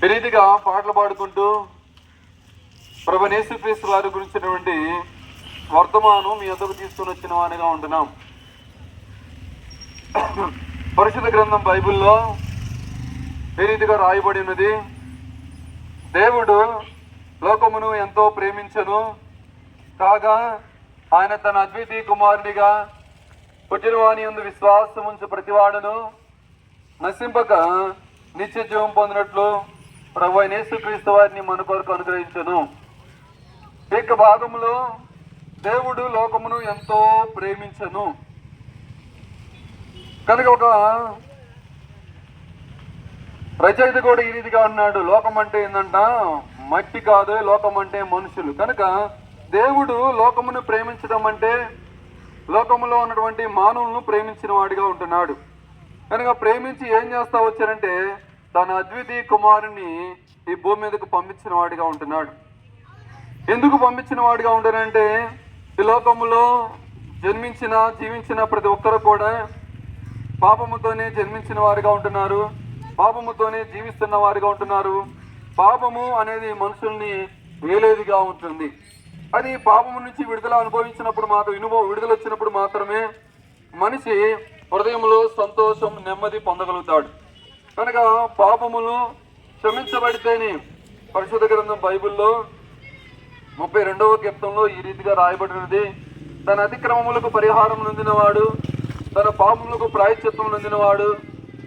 ఈ రీతిగా పాటలు పాడుకుంటూ ప్రభువైన యేసుక్రీస్తు వారి గురించినటువంటి వర్తమానం మీ వద్దకు తీసుకుని వచ్చిన వానిగా ఉంటున్నాం. పరిశుద్ధ గ్రంథం బైబిల్లో ఈ రీతిగా రాయబడి ఉన్నది. దేవుడు లోకమును ఎంతో ప్రేమించెను, కాగా ఆయన తన అద్వితీయ కుమారునిగా పుట్టిన వాని యందు విశ్వాసముంచు ప్రతివాడును నశింపక నిత్య జీవం పొందినట్లు ప్రభువైన యేసుక్రీస్తు వారిని మన కొరకు అనుగ్రహించెను. ఈ యొక్క భాగంలో దేవుడు లోకమును ఎంతో ప్రేమించెను కనుక ఒక రచయిత కూడా ఈ రీతిగా అన్నాడు, లోకం అంటే ఏంటంట మట్టి కాదు, లోకం అంటే మనుషులు. కనుక దేవుడు లోకమును ప్రేమించడం అంటే లోకములో ఉన్నటువంటి మానవులను ప్రేమించిన వాడిగా ఉంటున్నాడు. కనుక ప్రేమించి ఏం చేస్తా వచ్చారంటే తన అద్వితీయ కుమారుని ఈ భూమి మీదకు పంపించిన వాడిగా ఉంటున్నాడు. ఎందుకు పంపించిన వాడిగా ఉంటారంటే ఈ లోకములో జీవించిన ప్రతి ఒక్కరు కూడా పాపముతోనే జన్మించిన వారిగా ఉంటున్నారు, పాపముతోనే జీవిస్తున్న వారిగా ఉంటున్నారు. పాపము అనేది మనుషుల్ని వేలేదిగా ఉంటుంది. అది పాపము నుంచి విడుదల అనుభవించినప్పుడు విడుదల వచ్చినప్పుడు మాత్రమే మనిషి హృదయంలో సంతోషం నెమ్మది పొందగలుగుతాడు. కనుక పాపములు క్షమించబడితేనే పరిశుద్ధ గ్రంథం బైబిల్లో 32వ కీర్తనలో ఈ రీతిగా రాయబడినది, తన అతిక్రమములకు పరిహారం నొందినవాడు, తన పాపములకు ప్రాయశ్చిత్తం నొందినవాడు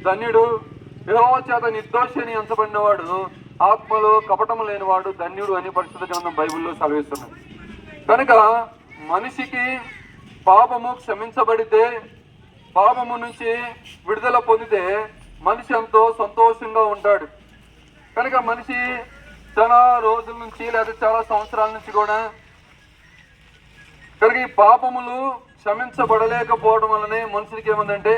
ధన్యుడు. యెహోవా చేత నిర్దోషి అని ఎంచబడినవాడు, ఆత్మలో కపటము లేనివాడు ధన్యుడు అని పరిశుద్ధ గ్రంథం బైబిల్లో సెలవిస్తున్నది. కనుక మనిషికి పాపము క్షమించబడితే, పాపము నుంచి విడుదల పొందితే మనిషి ఎంతో సంతోషంగా ఉంటాడు. కనుక మనిషి చాలా రోజుల నుంచి లేదా చాలా సంవత్సరాల నుంచి కూడా కనుక ఈ పాపములు క్షమించబడలేకపోవడం వల్లనే మనుషులకి ఏమందంటే